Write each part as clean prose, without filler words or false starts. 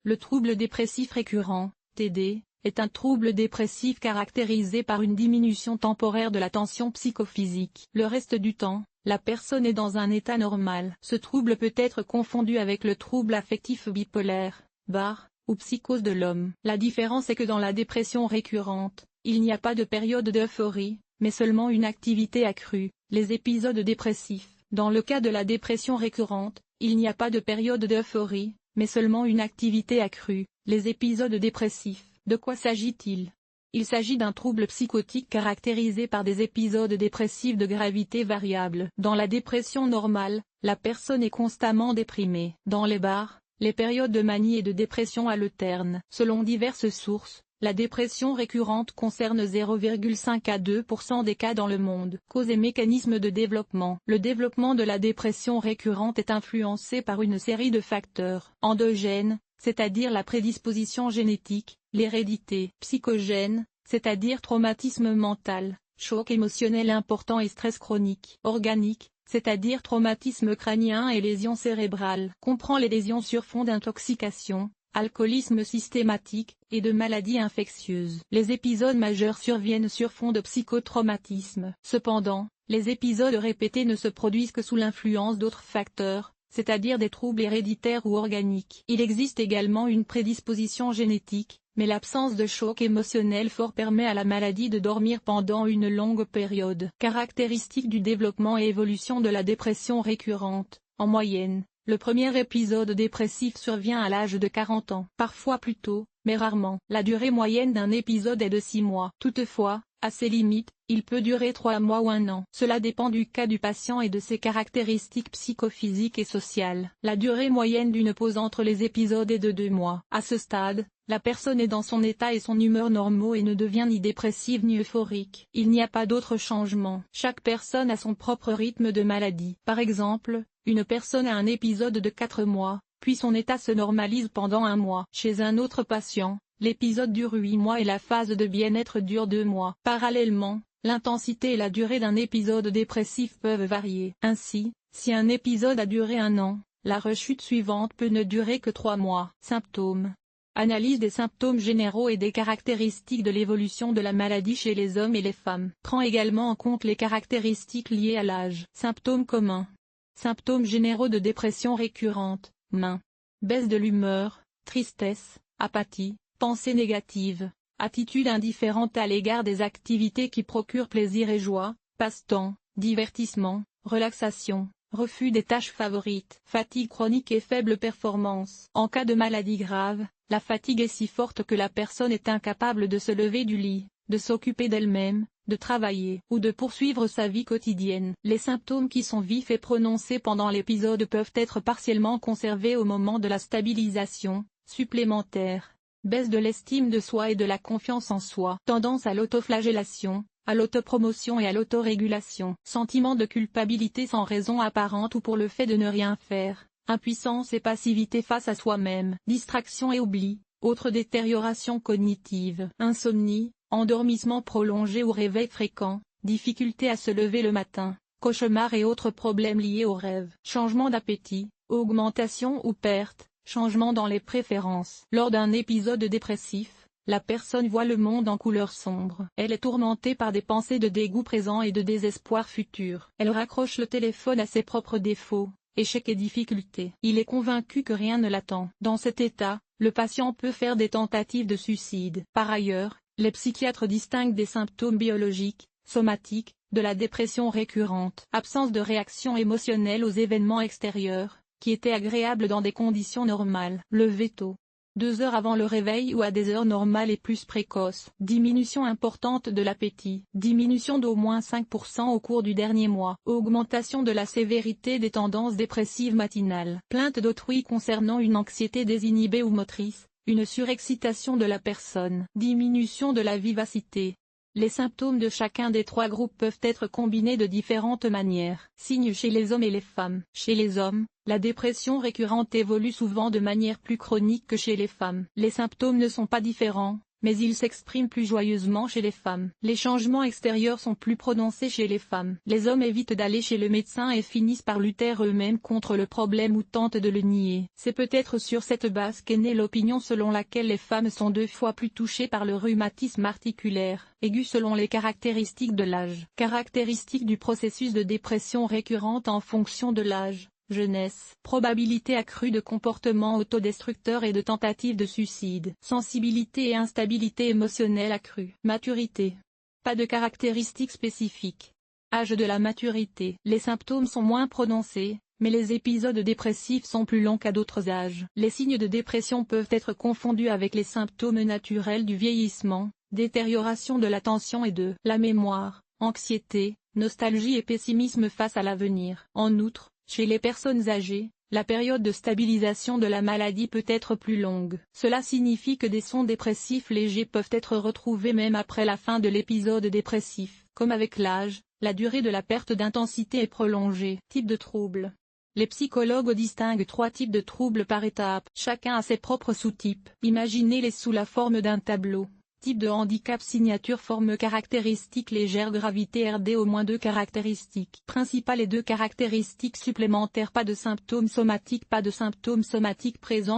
Le trouble dépressif récurrent, TD, est un trouble dépressif caractérisé par une diminution temporaire de la tension psychophysique. Le reste du temps, la personne est dans un état normal. Ce trouble peut être confondu avec le trouble affectif bipolaire, BAR, ou psychose de l'homme. La différence est que dans la dépression récurrente, il n'y a pas de période d'euphorie, mais seulement une activité accrue, les épisodes dépressifs. Dans le cas de la dépression récurrente, il n'y a pas de période d'euphorie, mais seulement une activité accrue, les épisodes dépressifs. De quoi s'agit-il? Il s'agit d'un trouble psychotique caractérisé par des épisodes dépressifs de gravité variable. Dans la dépression normale, la personne est constamment déprimée. Dans les BAR, les périodes de manie et de dépression alternent. Selon diverses sources, la dépression récurrente concerne 0,5 à 2% des cas dans le monde. Causes et mécanismes de développement. Le développement de la dépression récurrente est influencé par une série de facteurs endogènes, c'est-à-dire la prédisposition génétique, l'hérédité, psychogène, c'est-à-dire traumatisme mental, choc émotionnel important et stress chronique, organique, c'est-à-dire traumatisme crânien et lésions cérébrales, comprend les lésions sur fond d'intoxication, alcoolisme systématique, et de maladies infectieuses. Les épisodes majeurs surviennent sur fond de psychotraumatisme. Cependant, les épisodes répétés ne se produisent que sous l'influence d'autres facteurs, c'est-à-dire des troubles héréditaires ou organiques. Il existe également une prédisposition génétique, mais l'absence de choc émotionnel fort permet à la maladie de dormir pendant une longue période. Caractéristiques du développement et évolution de la dépression récurrente. En moyenne, le premier épisode dépressif survient à l'âge de 40 ans. Parfois plus tôt, mais rarement. La durée moyenne d'un épisode est de 6 mois. Toutefois, à ses limites, il peut durer 3 mois ou 1 an. Cela dépend du cas du patient et de ses caractéristiques psychophysiques et sociales. La durée moyenne d'une pause entre les épisodes est de 2 mois. À ce stade, la personne est dans son état et son humeur normaux et ne devient ni dépressive ni euphorique. Il n'y a pas d'autre changement. Chaque personne a son propre rythme de maladie. Par exemple, une personne a un épisode de 4 mois, puis son état se normalise pendant 1 mois. Chez un autre patient, l'épisode dure 8 mois et la phase de bien-être dure 2 mois. Parallèlement, l'intensité et la durée d'un épisode dépressif peuvent varier. Ainsi, si un épisode a duré 1 an, la rechute suivante peut ne durer que 3 mois. Symptômes. Analyse des symptômes généraux et des caractéristiques de l'évolution de la maladie chez les hommes et les femmes. Prend également en compte les caractéristiques liées à l'âge. Symptômes communs. Symptômes généraux de dépression récurrente. Main. Baisse de l'humeur, tristesse, apathie, pensée négative, attitude indifférente à l'égard des activités qui procurent plaisir et joie, passe-temps, divertissement, relaxation, refus des tâches favorites, fatigue chronique et faible performance. En cas de maladie grave, la fatigue est si forte que la personne est incapable de se lever du lit, de s'occuper d'elle-même, de travailler ou de poursuivre sa vie quotidienne. Les symptômes qui sont vifs et prononcés pendant l'épisode peuvent être partiellement conservés au moment de la stabilisation, supplémentaire. Baisse de l'estime de soi et de la confiance en soi. Tendance à l'autoflagellation, à l'autopromotion et à l'autorégulation. Sentiment de culpabilité sans raison apparente ou pour le fait de ne rien faire. Impuissance et passivité face à soi-même. Distraction et oubli. Autre détérioration cognitive. Insomnie, endormissement prolongé ou réveil fréquent. Difficulté à se lever le matin. Cauchemars et autres problèmes liés aux rêves. Changement d'appétit, augmentation ou perte. Changement dans les préférences. Lors d'un épisode dépressif, la personne voit le monde en couleur sombre. Elle est tourmentée par des pensées de dégoût présent et de désespoir futur. Elle raccroche le téléphone à ses propres défauts, échecs et difficultés. Il est convaincu que rien ne l'attend. Dans cet état, le patient peut faire des tentatives de suicide. Par ailleurs, les psychiatres distinguent des symptômes biologiques, somatiques, de la dépression récurrente. Absence de réaction émotionnelle aux événements extérieurs, qui étaient agréables dans des conditions normales. Lever tôt. 2 heures avant le réveil ou à des heures normales et plus précoces. Diminution importante de l'appétit. Diminution d'au moins 5% au cours du dernier mois. Augmentation de la sévérité des tendances dépressives matinales. Plainte d'autrui concernant une anxiété désinhibée ou motrice, une surexcitation de la personne. Diminution de la vivacité. Les symptômes de chacun des 3 groupes peuvent être combinés de différentes manières. Signes chez les hommes et les femmes. Chez les hommes, la dépression récurrente évolue souvent de manière plus chronique que chez les femmes. Les symptômes ne sont pas différents, mais ils s'expriment plus joyeusement chez les femmes. Les changements extérieurs sont plus prononcés chez les femmes. Les hommes évitent d'aller chez le médecin et finissent par lutter eux-mêmes contre le problème ou tentent de le nier. C'est peut-être sur cette base qu'est née l'opinion selon laquelle les femmes sont 2 fois plus touchées par le rhumatisme articulaire aigu selon les caractéristiques de l'âge. Caractéristiques du processus de dépression récurrente en fonction de l'âge. Jeunesse, probabilité accrue de comportements autodestructeurs et de tentatives de suicide, sensibilité et instabilité émotionnelle accrue, maturité. Pas de caractéristiques spécifiques. Âge de la maturité. Les symptômes sont moins prononcés, mais les épisodes dépressifs sont plus longs qu'à d'autres âges. Les signes de dépression peuvent être confondus avec les symptômes naturels du vieillissement, détérioration de l'attention et de la mémoire, anxiété, nostalgie et pessimisme face à l'avenir. En outre, chez les personnes âgées, la période de stabilisation de la maladie peut être plus longue. Cela signifie que des sons dépressifs légers peuvent être retrouvés même après la fin de l'épisode dépressif. Comme avec l'âge, la durée de la perte d'intensité est prolongée. Type de trouble. Les psychologues distinguent 3 types de troubles par étape. Chacun a ses propres sous-types. Imaginez-les sous la forme d'un tableau. Type de handicap signature forme caractéristique légère gravité RD au moins 2 caractéristiques principales et 2 caractéristiques supplémentaires pas de symptômes somatiques présence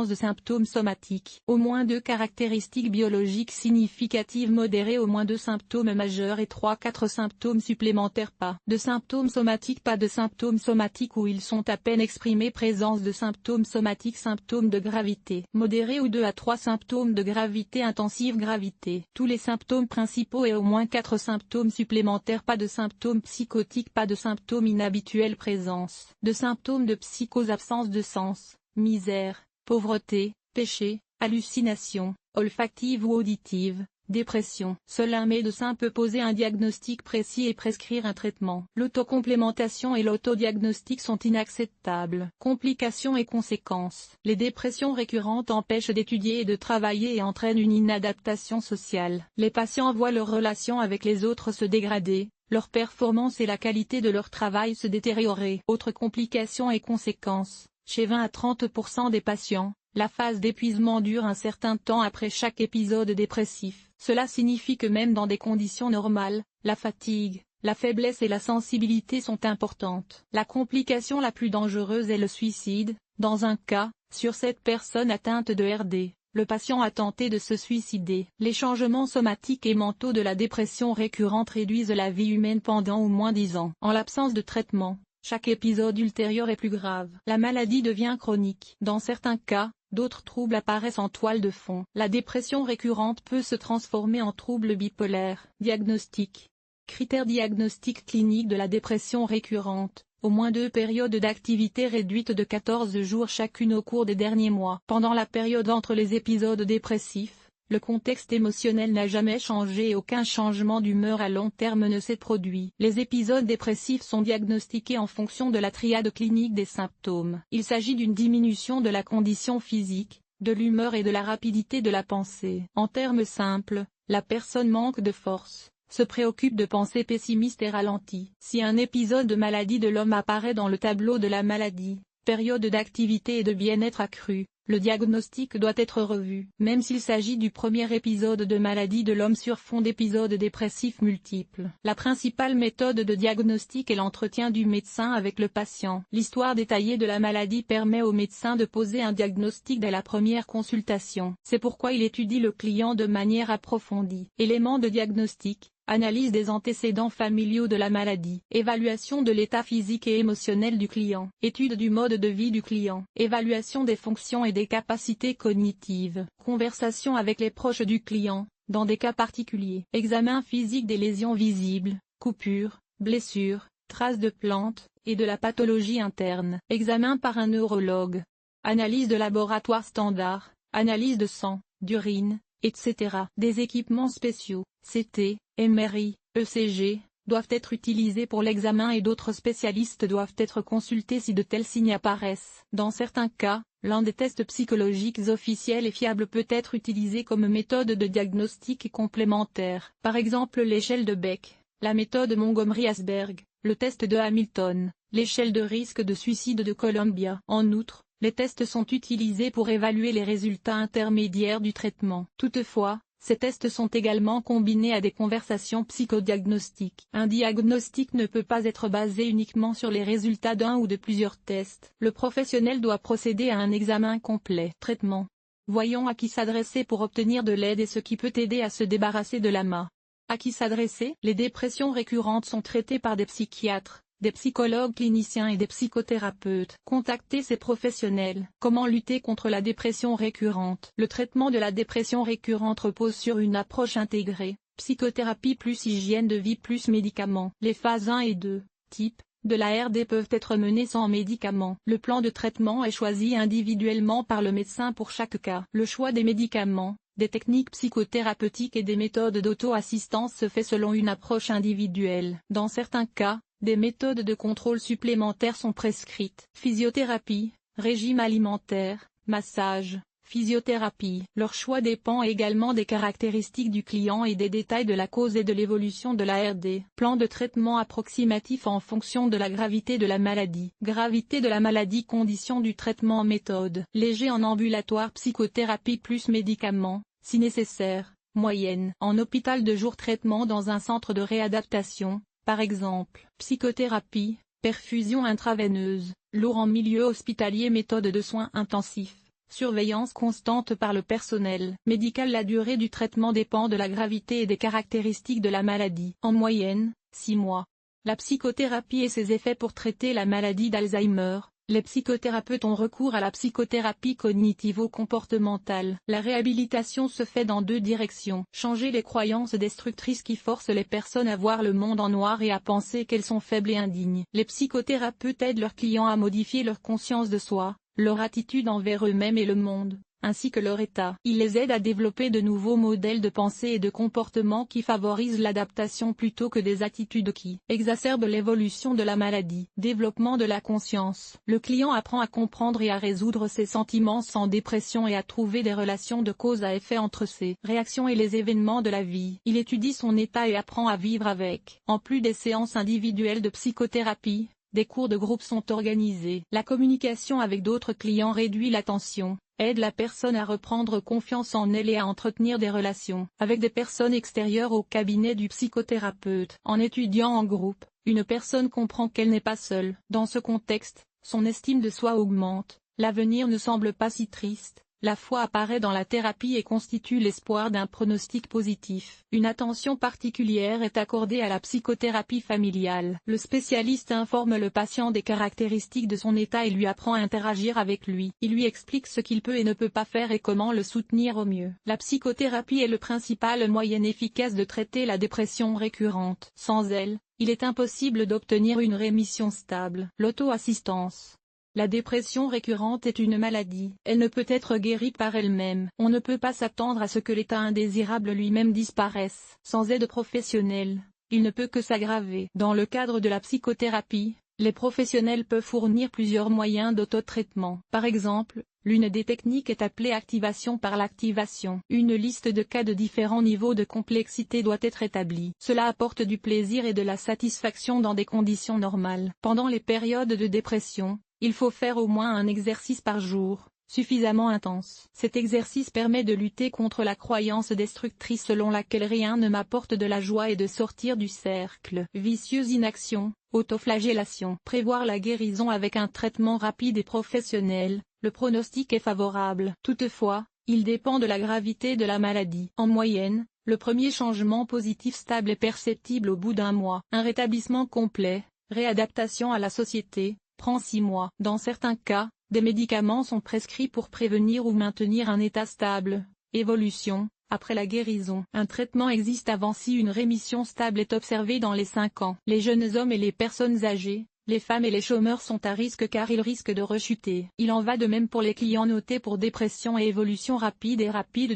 de symptômes somatiques au moins 2 caractéristiques biologiques significatives modérées au moins 2 symptômes majeurs et 3-4 symptômes supplémentaires pas de symptômes somatiques où ils sont à peine exprimés présence de symptômes somatiques symptômes de gravité modérée ou 2 à 3 symptômes de gravité intensive gravité. Tous les symptômes principaux et au moins 4 symptômes supplémentaires pas de symptômes psychotiques pas de symptômes inhabituels présence de symptômes de psychose absence de sens, misère, pauvreté, péché, hallucination, olfactive ou auditive, dépression. Seul un médecin peut poser un diagnostic précis et prescrire un traitement. L'autocomplémentation et l'autodiagnostic sont inacceptables. Complications et conséquences. Les dépressions récurrentes empêchent d'étudier et de travailler et entraînent une inadaptation sociale. Les patients voient leurs relations avec les autres se dégrader, leur performance et la qualité de leur travail se détériorer. Autres complications et conséquences. Chez 20 à 30% des patients, la phase d'épuisement dure un certain temps après chaque épisode dépressif. Cela signifie que même dans des conditions normales, la fatigue, la faiblesse et la sensibilité sont importantes. La complication la plus dangereuse est le suicide. Dans un cas, sur 7 personnes atteintes de RD, le patient a tenté de se suicider. Les changements somatiques et mentaux de la dépression récurrente réduisent la vie humaine pendant au moins 10 ans. En l'absence de traitement, chaque épisode ultérieur est plus grave. La maladie devient chronique. Dans certains cas, d'autres troubles apparaissent en toile de fond. La dépression récurrente peut se transformer en trouble bipolaire. Diagnostic. Critères diagnostiques cliniques de la dépression récurrente. Au moins 2 périodes d'activité réduite de 14 jours chacune au cours des derniers mois. Pendant la période entre les épisodes dépressifs, le contexte émotionnel n'a jamais changé et aucun changement d'humeur à long terme ne s'est produit. Les épisodes dépressifs sont diagnostiqués en fonction de la triade clinique des symptômes. Il s'agit d'une diminution de la condition physique, de l'humeur et de la rapidité de la pensée. En termes simples, la personne manque de force, se préoccupe de pensées pessimistes et ralentit. Si un épisode de maladie de l'homme apparaît dans le tableau de la maladie, période d'activité et de bien-être accru, le diagnostic doit être revu. Même s'il s'agit du premier épisode de maladie de l'homme sur fond d'épisodes dépressifs multiples. La principale méthode de diagnostic est l'entretien du médecin avec le patient. L'histoire détaillée de la maladie permet au médecin de poser un diagnostic dès la première consultation. C'est pourquoi il étudie le client de manière approfondie. Éléments de diagnostic. Analyse des antécédents familiaux de la maladie. Évaluation de l'état physique et émotionnel du client. Étude du mode de vie du client. Évaluation des fonctions et des capacités cognitives. Conversation avec les proches du client, dans des cas particuliers. Examen physique des lésions visibles, coupures, blessures, traces de plantes, et de la pathologie interne. Examen par un neurologue. Analyse de laboratoire standard, analyse de sang, d'urine, etc. Des équipements spéciaux, CT, MRI, ECG, doivent être utilisés pour l'examen et d'autres spécialistes doivent être consultés si de tels signes apparaissent. Dans certains cas, l'un des tests psychologiques officiels et fiables peut être utilisé comme méthode de diagnostic complémentaire. Par exemple l'échelle de Beck, la méthode Montgomery-Åsberg, le test de Hamilton, l'échelle de risque de suicide de Columbia. En outre, les tests sont utilisés pour évaluer les résultats intermédiaires du traitement. Toutefois, Ces tests sont également combinés à des conversations psychodiagnostiques. Un diagnostic ne peut pas être basé uniquement sur les résultats d'un ou de plusieurs tests. Le professionnel doit procéder à un examen complet. Traitement. Voyons à qui s'adresser pour obtenir de l'aide et ce qui peut aider à se débarrasser de l'AMA. À qui s'adresser? Les dépressions récurrentes sont traitées par des psychiatres, des psychologues cliniciens et des psychothérapeutes. Contactez ces professionnels. Comment lutter contre la dépression récurrente? Le traitement de la dépression récurrente repose sur une approche intégrée, psychothérapie plus hygiène de vie plus médicaments. Les phases 1 et 2, type, de la RD peuvent être menées sans médicaments. Le plan de traitement est choisi individuellement par le médecin pour chaque cas. Le choix des médicaments, des techniques psychothérapeutiques et des méthodes d'auto-assistance se fait selon une approche individuelle. Dans certains cas, des méthodes de contrôle supplémentaires sont prescrites. Physiothérapie, régime alimentaire, massage, physiothérapie. Leur choix dépend également des caractéristiques du client et des détails de la cause et de l'évolution de la RD. Plan de traitement approximatif en fonction de la gravité de la maladie. Gravité de la maladie, conditions du traitement, méthode. Léger en ambulatoire, psychothérapie plus médicaments, si nécessaire. Moyenne. En hôpital de jour, traitement dans un centre de réadaptation. Par exemple, psychothérapie, perfusion intraveineuse, lourd en milieu hospitalier, méthode de soins intensifs, surveillance constante par le personnel médical. La durée du traitement dépend de la gravité et des caractéristiques de la maladie. En moyenne, 6 mois. La psychothérapie et ses effets pour traiter la maladie d'Alzheimer. Les psychothérapeutes ont recours à la psychothérapie cognitivo-comportementale. La réhabilitation se fait dans 2 directions. Changer les croyances destructrices qui forcent les personnes à voir le monde en noir et à penser qu'elles sont faibles et indignes. Les psychothérapeutes aident leurs clients à modifier leur conscience de soi, leur attitude envers eux-mêmes et le monde, ainsi que leur état. Ils les aident à développer de nouveaux modèles de pensée et de comportement qui favorisent l'adaptation plutôt que des attitudes qui exacerbent l'évolution de la maladie. Développement de la conscience. Le client apprend à comprendre et à résoudre ses sentiments sans dépression et à trouver des relations de cause à effet entre ses réactions et les événements de la vie. Il étudie son état et apprend à vivre avec. En plus des séances individuelles de psychothérapie, des cours de groupe sont organisés. La communication avec d'autres clients réduit la tension, aide la personne à reprendre confiance en elle et à entretenir des relations avec des personnes extérieures au cabinet du psychothérapeute. En étudiant en groupe, une personne comprend qu'elle n'est pas seule. Dans ce contexte, son estime de soi augmente, l'avenir ne semble pas si triste. La foi apparaît dans la thérapie et constitue l'espoir d'un pronostic positif. Une attention particulière est accordée à la psychothérapie familiale. Le spécialiste informe le patient des caractéristiques de son état et lui apprend à interagir avec lui. Il lui explique ce qu'il peut et ne peut pas faire et comment le soutenir au mieux. La psychothérapie est le principal moyen efficace de traiter la dépression récurrente. Sans elle, il est impossible d'obtenir une rémission stable. L'auto-assistance. La dépression récurrente est une maladie. Elle ne peut être guérie par elle-même. On ne peut pas s'attendre à ce que l'état indésirable lui-même disparaisse. Sans aide professionnelle, il ne peut que s'aggraver. Dans le cadre de la psychothérapie, les professionnels peuvent fournir plusieurs moyens d'autotraitement. Par exemple, l'une des techniques est appelée activation par l'activation. Une liste de cas de différents niveaux de complexité doit être établie. Cela apporte du plaisir et de la satisfaction dans des conditions normales. Pendant les périodes de dépression, il faut faire au moins un exercice par jour, suffisamment intense. Cet exercice permet de lutter contre la croyance destructrice selon laquelle rien ne m'apporte de la joie et de sortir du cercle vicieux. Inaction, autoflagellation. Prévoir la guérison avec un traitement rapide et professionnel, le pronostic est favorable. Toutefois, il dépend de la gravité de la maladie. En moyenne, le premier changement positif stable est perceptible au bout d'1 mois. Un rétablissement complet, réadaptation à la société, prend 6 mois. Dans certains cas, des médicaments sont prescrits pour prévenir ou maintenir un état stable. Évolution. Après la guérison, un traitement existe avant si une rémission stable est observée dans les 5 ans. Les jeunes hommes et les personnes âgées, les femmes et les chômeurs sont à risque car ils risquent de rechuter. Il en va de même pour les clients notés pour dépression et évolution rapide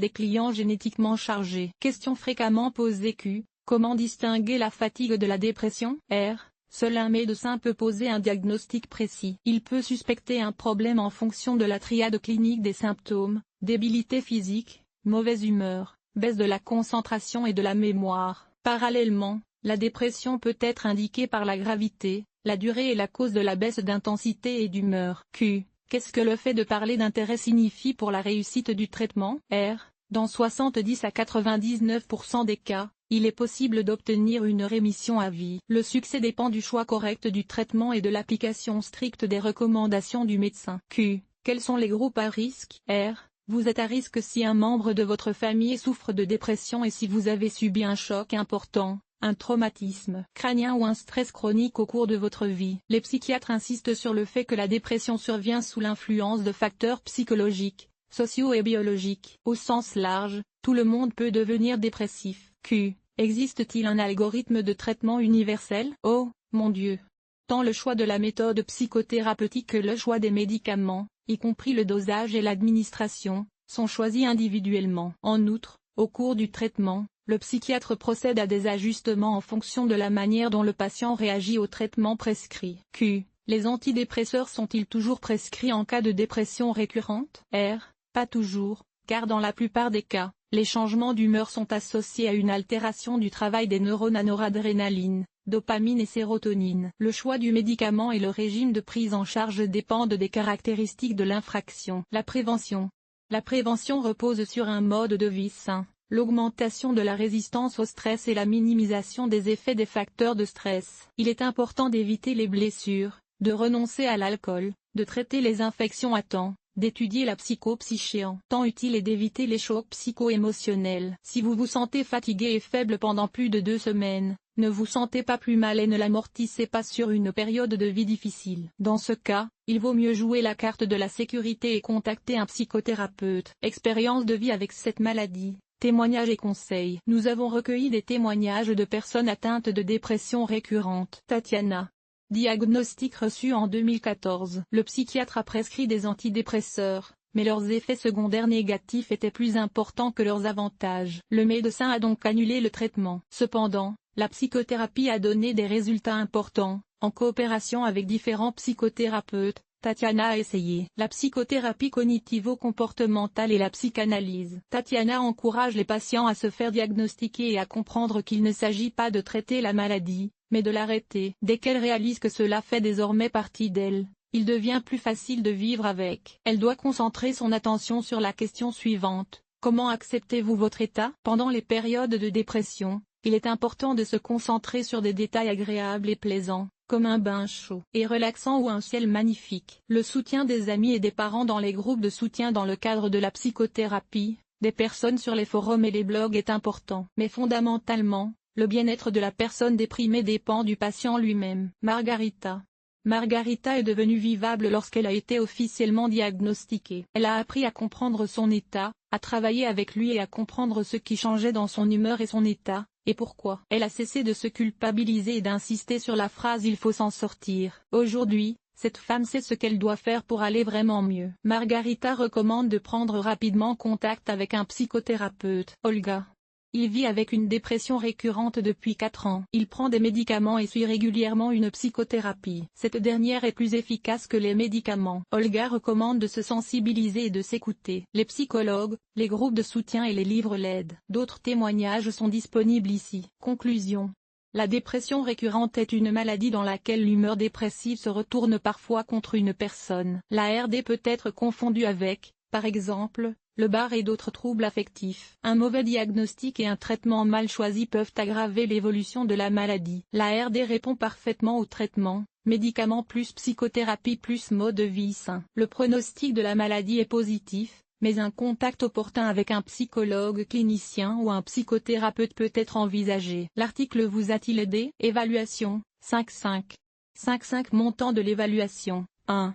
des clients génétiquement chargés. Question fréquemment posée Q. Comment distinguer la fatigue de la dépression? R. Seul un médecin peut poser un diagnostic précis. Il peut suspecter un problème en fonction de la triade clinique des symptômes, débilité physique, mauvaise humeur, baisse de la concentration et de la mémoire. Parallèlement, la dépression peut être indiquée par la gravité, la durée et la cause de la baisse d'intensité et d'humeur. Q. Qu'est-ce que le fait de parler d'intérêt signifie pour la réussite du traitement? R. Dans 70 à 99% des cas, il est possible d'obtenir une rémission à vie. Le succès dépend du choix correct du traitement et de l'application stricte des recommandations du médecin. Q. Quels sont les groupes à risque? R. Vous êtes à risque si un membre de votre famille souffre de dépression et si vous avez subi un choc important, un traumatisme crânien ou un stress chronique au cours de votre vie. Les psychiatres insistent sur le fait que la dépression survient sous l'influence de facteurs psychologiques, sociaux et biologiques. Au sens large, tout le monde peut devenir dépressif. Q. Existe-t-il un algorithme de traitement universel? Oh, mon Dieu! Tant le choix de la méthode psychothérapeutique que le choix des médicaments, y compris le dosage et l'administration, sont choisis individuellement. En outre, au cours du traitement, le psychiatre procède à des ajustements en fonction de la manière dont le patient réagit au traitement prescrit. Q. Les antidépresseurs sont-ils toujours prescrits en cas de dépression récurrente? R. Pas toujours, car dans la plupart des cas, les changements d'humeur sont associés à une altération du travail des neurones à noradrénaline, dopamine et sérotonine. Le choix du médicament et le régime de prise en charge dépendent des caractéristiques de l'infraction. La prévention. La prévention repose sur un mode de vie sain, l'augmentation de la résistance au stress et la minimisation des effets des facteurs de stress. Il est important d'éviter les blessures, de renoncer à l'alcool, de traiter les infections à temps, d'étudier la psychopsyché en temps utile et d'éviter les chocs psycho-émotionnels. Si vous vous sentez fatigué et faible pendant plus de 2 semaines, ne vous sentez pas plus mal et ne l'amortissez pas sur une période de vie difficile. Dans ce cas, il vaut mieux jouer la carte de la sécurité et contacter un psychothérapeute. Expérience de vie avec cette maladie, témoignages et conseils. Nous avons recueilli des témoignages de personnes atteintes de dépression récurrente. Tatiana. Diagnostic reçu en 2014. Le psychiatre a prescrit des antidépresseurs, mais leurs effets secondaires négatifs étaient plus importants que leurs avantages. Le médecin a donc annulé le traitement. Cependant, la psychothérapie a donné des résultats importants. En coopération avec différents psychothérapeutes, Tatiana a essayé la psychothérapie cognitivo-comportementale et la psychanalyse. Tatiana encourage les patients à se faire diagnostiquer et à comprendre qu'il ne s'agit pas de traiter la maladie, mais de l'arrêter. Dès qu'elle réalise que cela fait désormais partie d'elle, il devient plus facile de vivre avec. Elle doit concentrer son attention sur la question suivante: comment acceptez-vous votre état? Pendant les périodes de dépression, il est important de se concentrer sur des détails agréables et plaisants, comme un bain chaud et relaxant ou un ciel magnifique. Le soutien des amis et des parents dans les groupes de soutien dans le cadre de la psychothérapie, des personnes sur les forums et les blogs est important. Mais fondamentalement, le bien-être de la personne déprimée dépend du patient lui-même. Margarita. Margarita est devenue vivable lorsqu'elle a été officiellement diagnostiquée. Elle a appris à comprendre son état, à travailler avec lui et à comprendre ce qui changeait dans son humeur et son état, et pourquoi. Elle a cessé de se culpabiliser et d'insister sur la phrase « il faut s'en sortir ». Aujourd'hui, cette femme sait ce qu'elle doit faire pour aller vraiment mieux. Margarita recommande de prendre rapidement contact avec un psychothérapeute. Olga. Il vit avec une dépression récurrente depuis 4 ans. Il prend des médicaments et suit régulièrement une psychothérapie. Cette dernière est plus efficace que les médicaments. Olga recommande de se sensibiliser et de s'écouter. Les psychologues, les groupes de soutien et les livres l'aident. D'autres témoignages sont disponibles ici. Conclusion. La dépression récurrente est une maladie dans laquelle l'humeur dépressive se retourne parfois contre une personne. La RD peut être confondue avec, par exemple, le bar et d'autres troubles affectifs. Un mauvais diagnostic et un traitement mal choisi peuvent aggraver l'évolution de la maladie. La RD répond parfaitement au traitement, médicaments plus psychothérapie plus mode de vie sain. Le pronostic de la maladie est positif, mais un contact opportun avec un psychologue clinicien ou un psychothérapeute peut être envisagé. L'article vous a-t-il aidé? Évaluation, 5.5. 5.5 Montant de l'évaluation, 1.